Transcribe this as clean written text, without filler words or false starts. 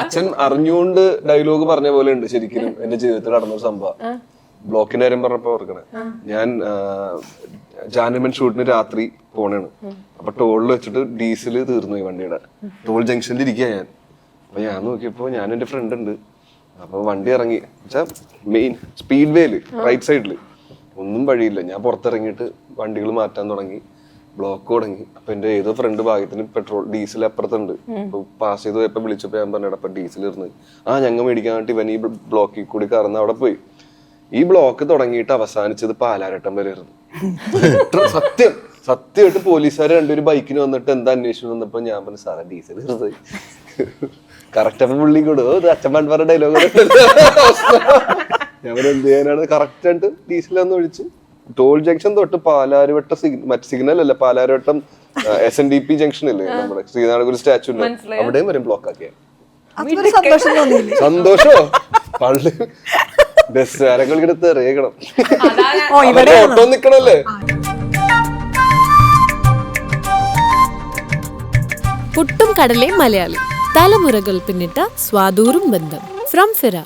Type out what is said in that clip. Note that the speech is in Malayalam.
അച്ഛൻ അറിഞ്ഞുകൊണ്ട് ഡയലോഗ് പറഞ്ഞ പോലെ ഉണ്ട് ശരിക്കും എന്റെ ജീവിതത്തിൽ നടന്നൊരു സംഭവം. ബ്ലോക്കിന്റെ കാര്യം പറഞ്ഞപ്പോ ഓർക്കണേ, ഞാൻ ജാനുമൻ ഷൂട്ടിന് രാത്രി പോണേണ്. അപ്പൊ ടോളിൽ വെച്ചിട്ട് ഡീസൽ തീർന്നു ഈ വണ്ടിയുടെ. ടോൾ ജംഗ്ഷനിൽ ഇരിക്കുക ഞാൻ. അപ്പൊ ഞാൻ നോക്കിയപ്പോ ഞാൻ എന്റെ ഫ്രണ്ട് ഉണ്ട്. അപ്പൊ വണ്ടി ഇറങ്ങി മെയിൻ സ്പീഡ് വേയില് റൈറ്റ് സൈഡില് ഒന്നും വഴിയില്ല. ഞാൻ പുറത്തിറങ്ങിയിട്ട് വണ്ടികൾ മാറ്റാൻ തുടങ്ങി. ബ്ലോക്ക് തുടങ്ങി. അപ്പൊ എന്റെ ഏതോ ഫ്രണ്ട് ഭാഗ്യത്തിന് ഡീസൽ അപ്പുറത്തുണ്ട്. അപ്പൊ പാസ് ചെയ്ത് പോയപ്പോ വിളിച്ചപ്പോ ഞാൻ പറഞ്ഞ അപ്പൊ ഡീസൽ ഇരുന്ന് ഞങ്ങൾ മേടിക്കാൻ വേണ്ടി ഇവൻ ഈ ബ്ലോക്കിൽ കൂടി കറന്ന് അവിടെ പോയി. ഈ ബ്ലോക്ക് തുടങ്ങിയിട്ട് അവസാനിച്ചത് പാലാരട്ടം വരെ ആയിരുന്നു. സത്യം സത്യമായിട്ട് പോലീസുകാർ രണ്ടുപേരും ബൈക്കിന് വന്നിട്ട് എന്താ അന്വേഷണം വന്നപ്പോ ഞാൻ പറഞ്ഞു സാറേ ഡീസൽ ഇരുന്നത് കറക്റ്റ്. അപ്പൊ പുള്ളി കൂടെ അച്ഛൻ പറഞ്ഞ ഡയലോഗ് ഞാൻ എന്ത് ചെയ്യാനാണ് കറക്റ്റ് ആയിട്ട് ഡീസലാന്ന് ഒഴിച്ച് ടോൾ ജംഗ്ഷൻ തൊട്ട് പാലാരിവട്ടം മറ്റ് സിഗ്നൽ അല്ല പാലാരിവട്ടം SNDP ജംഗ്ഷൻ ഇല്ലേ നമ്മുടെ ശ്രീനാരായണഗുരു സ്റ്റാച്ചു ഉണ്ട്, അവിടെയും വരും ബ്ലോക്ക് ആക്കിയ. സന്തോഷോ പള്ളി ബസ്സുകാരങ്ങൾ എടുത്ത് എറിയണം, ഓട്ടോ നിക്കണല്ലേ. പുട്ടും കടലയും മലയാളി തലമുറകൾ പിന്നിട്ട സ്വാദൂറും ബന്ധം ഫ്രം ഫിറ.